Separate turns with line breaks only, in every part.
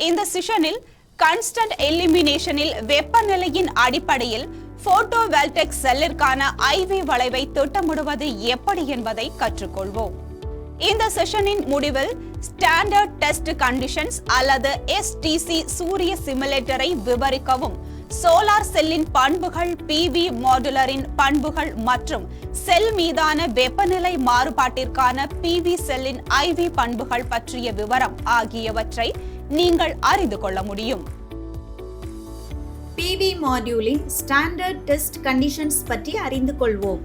இந்த செஷனில் கான்ஸ்டன்ட் எலிமினேஷனில் வெப்பநிலையின் அடிப்படையில் போட்டோவோல்டைக் செல்லிற்கான IV வளைவை திட்டமிடுவது எப்படி என்பதை கற்றுக்கொள்வோம். இந்த செஷனின் முடிவில் ஸ்டாண்டர்ட் டெஸ்ட் கண்டிஷன்ஸ் அல்லது STC சூரிய சிமுலேட்டரை விவரிக்கவும், சோலார் செல்லின் பண்புகள், PV மாடுலரின் பண்புகள் மற்றும் செல் மீதான வெப்பநிலை மாறுபாட்டிற்கான PV செல்லின் IV பண்புகள் பற்றிய விவரம் ஆகியவற்றை நீங்கள் அறிந்து கொள்ள முடியும்.
PV மாடியூலின் ஸ்டாண்டர்ட் டெஸ்ட் கண்டிஷன்ஸ் பற்றி அறிந்து கொள்வோம்.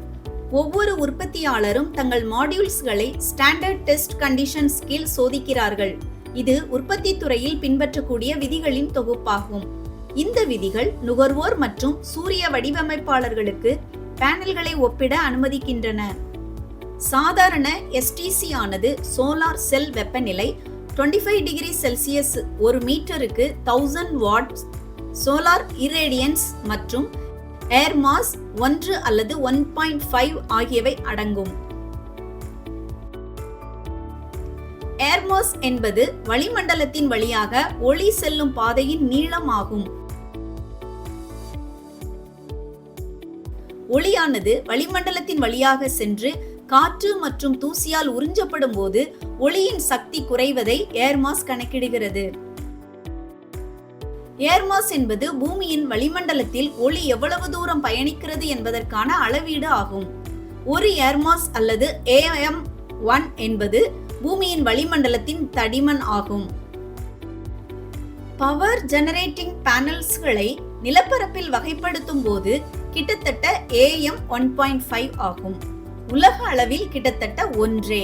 ஒவ்வொரு உற்பத்தியாளரும் தங்கள் மாடியூல்ஸ்களை ஸ்டாண்டர்ட் டெஸ்ட் கண்டிஷன்ஸ் கீழ் சோதிக்கிறார்கள். இது உற்பத்தி துறையில் பின்பற்றக்கூடிய விதிகளின் தொகுப்பாகும். இந்த விதிகள் நுகர்வோர் மற்றும் சூரிய வடிவமைப்பாளர்களுக்கு பேனல்களை ஒப்பிட அனுமதிக்கின்றன. சாதாரண STC ஆனது சோலார் செல் வெப்பநிலை 25 டிகிரி செல்சியஸ் ஒரு மீட்டருக்கு 1000 வாட்ஸ், சோலார் இரேடியன்ஸ் மற்றும் ஏர் மாஸ் 1 அல்லது 1.5 ஆகியவை அடங்கும். ஏர் மாஸ் என்பது வளிமண்டலத்தின் வழியாக ஒளி செல்லும் பாதையின் நீளம் ஆகும். ஒளியானது வளிமண்டலத்தின் வழியாக சென்று காற்று மற்றும் தூசியால் உறிஞ்சப்படும் போது ஒளியின் சக்தி குறைவதை ஏர் மாஸ் கணக்கிடுகிறது. ஏர் மாஸ் என்பது பூமியின் வளிமண்டலத்தில் ஒளி எவ்வளவு தூரம் பயணிக்கிறது என்பதற்கான அளவீடு ஆகும். ஒரு ஏர் மாஸ் அல்லது AM1 என்பது பூமியின் வளிமண்டலத்தின் தடிமன் ஆகும். பவர் ஜெனரேட்டிங் பேனல்ஸ்களை நிலப்பரப்பில் வகைப்படுத்தும் போது கிட்டத்தட்ட AM 1.5 ஆகும். உலக அளவில் கிட்டத்தட்ட ஒன்றே.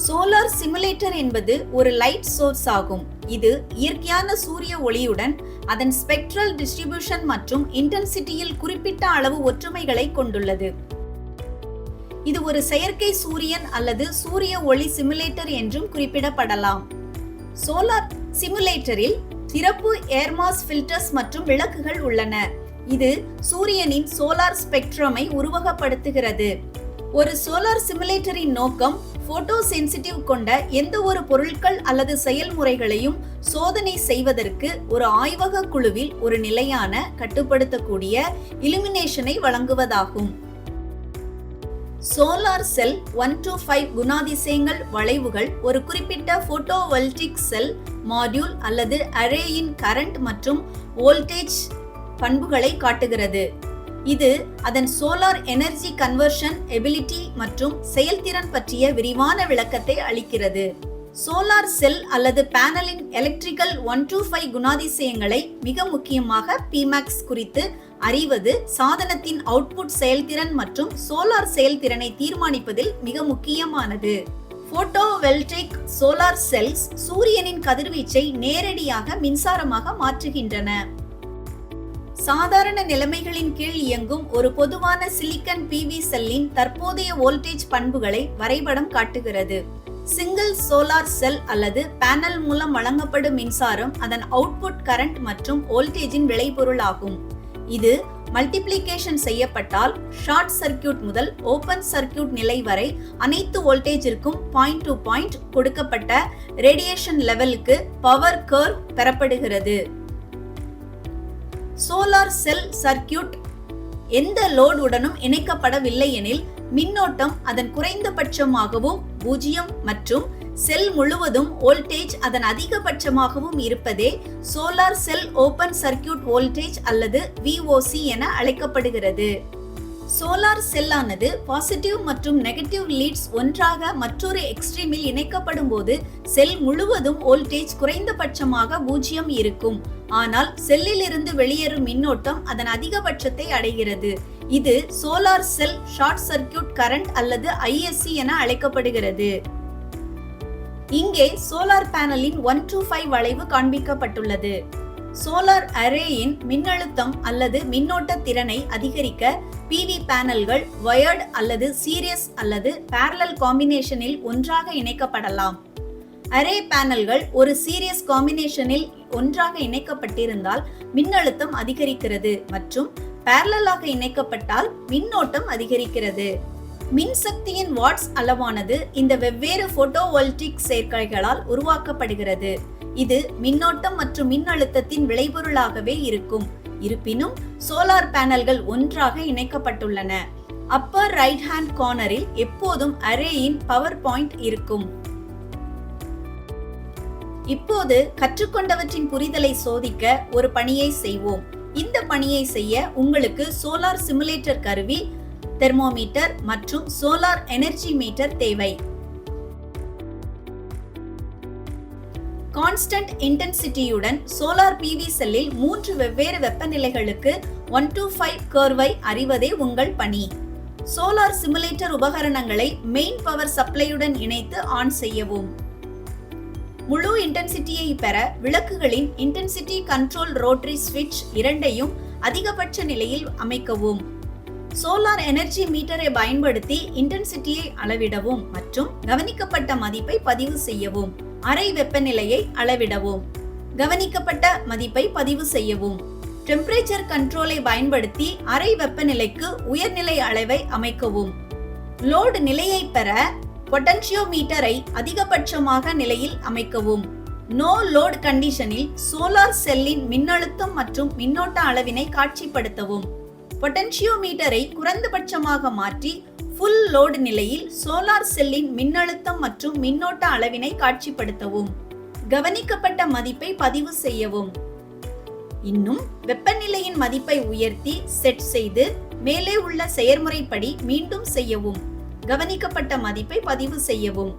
சோலார் சிமுலேட்டர் என்பது ஒரு லைட் சோர்ஸ் ஆகும். இது இயற்கையான சூரிய ஒளியுடன் அதன் ஸ்பெக்ட்ரல் டிஸ்ட்ரிபியூஷன் மற்றும் இன்டென்சிட்டியில் குறிப்பிட்ட அளவு ஒற்றுமைகளை கொண்டுள்ளது. இது ஒரு செயற்கை சூரியன் அல்லது சூரிய ஒளி சிமுலேட்டர் என்றும் குறிப்பிடப்படலாம். சோலார் சிமுலேட்டரில் சிறப்பு ஏர்மாஸ் ஃபில்டர்ஸ் மற்றும் விளக்குகள் உள்ளன. இது சூரியனின் சோலார் ஸ்பெக்ட்ரமை உருவகப்படுத்துகிறது. ஒரு சோலார் சிமுலேட்டரின் நோக்கம் போட்டோ சென்சிட்டிவ் கொண்ட எந்த ஒரு பொருட்கள் அல்லது செயல்முறைகளையும் சோதனை செய்வதற்கு ஒரு ஆய்வக குழுவில் ஒரு நிலையான கட்டுப்படுத்தக்கூடிய இலுமினேஷனை வழங்குவதாகும். சோலார் செல் 1 to 5 குணாதிசயங்கள் வளைவுகள் ஒரு குறிப்பிட்ட போட்டோவோல்டிக் செல் மாடியூல் அல்லது அரேயின் கரண்ட் மற்றும் வோல்டேஜ் பண்புகளை காட்டுகிறது. இது அதன் சோலார் எனர்ஜி கன்வர்ஷன் எபிலிட்டி மற்றும் செயல்திறன் பற்றிய விரிவான விளக்கத்தை அளிக்கிறது. சோலார் செல் அல்லது பேனலின் எலக்ட்ரிக்கல் 1 to 5 குணாதிசயங்களை, மிக முக்கியமாக Pmax குறித்து அறிவது சாதனத்தின் அவுட்புட் செயல்திறன் மற்றும் சோலார் செயல்திறனை தீர்மானிப்பதில் மிக முக்கியமானது. போட்டோவோல்டைக் சோலார் செல்ஸ் சூரியனின் கதிர்வீச்சை நேரடியாக மின்சாரமாக மாற்றுகின்றன. சாதாரண நிலைமைகளின் கீழ் இயங்கும் ஒரு பொதுவான சிலிக்கன் PV செல்லின் தற்போதைய வோல்டேஜ் பண்புகளை வரைபடம் காட்டுகிறது. சிங்கிள் சோலார் செல் அல்லது பேனல் மூலம் வழங்கப்படும் மின்சாரம் அதன் அவுட்புட் கரண்ட் மற்றும் வோல்டேஜின் விளைபொருளாகும். இது மல்டிப்ளிகேஷன் செய்யப்பட்டால் ஷார்ட் சர்க்கியூட் முதல் ஓபன் சர்க்கியூட் நிலை வரை அனைத்து வோல்டேஜிற்கும் பாயிண்ட் டு பாயிண்ட் கொடுக்கப்பட்ட ரேடியேஷன் லெவலுக்கு பவர் கர்வ் பெறப்படுகிறது. சோலார் செல் சர்க்கியூட் எந்த லோட் உடனும் இணைக்கப்படவில்லை எனில் மின்னோட்டம் அதன் குறைந்தபட்சமாகவும் 0 மற்றும் செல் முழுவதும் வோல்டேஜ் அதன் அதிகபட்சமாகவும் இருப்பதே solar cell open circuit voltage அல்லது VOC என அழைக்கப்படுகிறது. சோலார் செல்லானது பாசிட்டிவ் மற்றும் நெகட்டிவ் லீட்ஸ் ஒன்றாக மற்றொரு எக்ஸ்ட்ரீமில் இணைக்கப்படும் போது செல் முழுவதும் வோல்டேஜ் குறைந்தபட்சமாக 0 இருக்கும். ஆனால் செல்லில் இருந்து வெளியேறும் மின்னோட்டம் அதன் அதிகபட்சத்தை அடைகிறது. இது solar cell short circuit current அல்லது ISC என அழைக்கப்படுகிறது. இங்கே சோலார் பேனலின் 1 to 5 வளைவு காண்பிக்கப்பட்டுள்ளது. சோலார் அரேயின் மின்னழுத்தம் அல்லது மின்னோட்ட திறனை அதிகரிக்க PV பேனல்கள் வயர்டு அல்லது சீரியஸ் அல்லது parallel காம்பினேஷனில் ஒன்றாக இணைக்கப்படலாம். அரே பேனல்கள் ஒரு சீரியஸ் காம்பினேஷனில் ஒன்றாக இணைக்கப்பட்டிருந்தால் மின்னழுத்தம் அதிகரிக்கிறது மற்றும் parallel-ஆக இணைக்கப்பட்டால் மின்னோட்டம் அதிகரிக்கிறது. மின்சக்தியின் வாட்ஸ் அளவானது இந்த வெவ்வேறு போட்டோவோல்டிக் சேர்க்கைகளால் உருவாக்கப்படுகிறது. இது மின்னோட்டம் மற்றும் மின்னழுத்தத்தின் விளைபொருளாகவே இருக்கும். இருப்பினும் சோலார் பேனல்கள் ஒன்றாக இணைக்கப்பட்டுள்ளன. அப்பர் ரைட் ஹேண்ட் கார்னரில் எப்போதும் அரேயின் பவர் பாயிண்ட் இருக்கும். இப்போது கற்றுக்கொண்டவற்றின் புரிதலை சோதிக்க ஒரு பணியை செய்வோம். இந்த பணியை செய்ய உங்களுக்கு சோலார் சிமுலேட்டர் கருவி, தெர்மோமீட்டர் மற்றும் சோலார் எனர்ஜி மீட்டர் தேவை. கான்ஸ்டன்ட் இன்டென்சிட்டியுடன் சோலார் PV செல்லில் 3 வெவ்வேறு வெப்பநிலைகளுக்கு 1 to 5 கர்வை அறிவதே உங்கள் பணி. சோலார் சிமுலேட்டர் உபகரணங்களை மெயின் பவர் சப்ளையுடன் இணைத்து ஆன் செய்யவும். முழு இன்டென்சிட்டியை பெற விளக்குகளின் இன்டென்சிட்டி கண்ட்ரோல் ரோட்டரி ஸ்விட்ச் இரண்டையும் அதிகபட்ச நிலையில் அமைக்கவும். சோலார் எனர்ஜி மீட்டரை பயன்படுத்தி இன்டென்சிட்டியை அளவிடவும் மற்றும் கவனிக்கப்பட்ட மதிப்பை பதிவு செய்யவும். அறை வெப்பநிலையை அளவிடவும். கவனிக்கப்பட்ட மதிப்பை பதிவு செய்யவும். டெம்பரேச்சர் கண்ட்ரோலை பயன்படுத்தி அறை வெப்பநிலைக்கு உயர்நிலை அளவை அமைக்கவும். லோடு நிலையை பெற பொட்டன்ஷியோமீட்டரை அதிகபட்சமாக நிலையில் அமைக்கவும். நோ லோட் கண்டிஷனில் சோலார் செல்லின் மின்னழுத்தம் மற்றும் மின்னோட்ட அளவினை காட்சிப்படுத்தவும். பொட்டன்ஷியோமீட்டரை குறைந்தபட்சமாக மாற்றி ஃபுல் லோடு நிலையில் சோலார் செல்லின் மின்னழுத்தம் மற்றும் மின்னோட்ட அளவினை காட்சிப்படுத்தவும். கவனிக்கப்பட்ட மதிப்பை பதிவு செய்யவும். இன்னும் வெப்பநிலையின் மதிப்பை உயர்த்தி செட் செய்து மேலே உள்ள செயல்முறைப்படி மீண்டும் செய்யவும். கவனிக்கப்பட்ட மதிப்பை பதிவு செய்யவும்.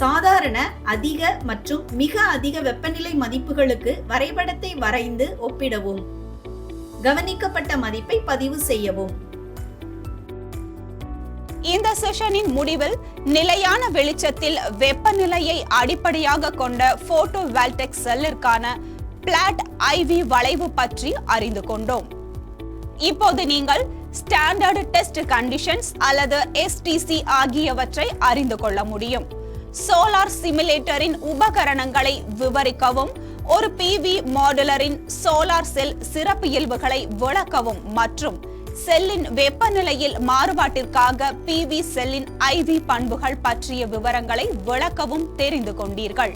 சாதாரண, அதிக மற்றும் மிக அதிக வெப்பநிலை மதிப்புகளுக்கு வரைபடத்தை வரைந்து ஒப்பிடவும். கவனிக்கப்பட்ட மதிப்பை பதிவு செய்யவும்.
இந்த செஷனின் முடிவில் நிலையான வெளிச்சத்தில் வெப்பநிலையை அடிப்படையாக கொண்ட போட்டோவோல்டிக் செல்லிற்கான பிளாட் IV வளைவு பற்றி அறிந்து கொண்டோம். இப்போது நீங்கள் ஸ்டாண்டர்ட் டெஸ்ட் கண்டிஷன்ஸ் அல்லது STC ஆகியவற்றை அறிந்து கொள்ள முடியும். சோலார் சிமுலேட்டரின் உபகரணங்களை விவரிக்கவும், ஒரு PV மாடுலரின் சோலார் செல் சிறப்பியல்புகளை விளக்கவும் மற்றும் செல்லின் வெப்பநிலையில் மாறுபாட்டிற்காக PV செல்லின் IV பண்புகள் பற்றிய விவரங்களை விளக்கவும் தெரிந்து கொண்டீர்கள்.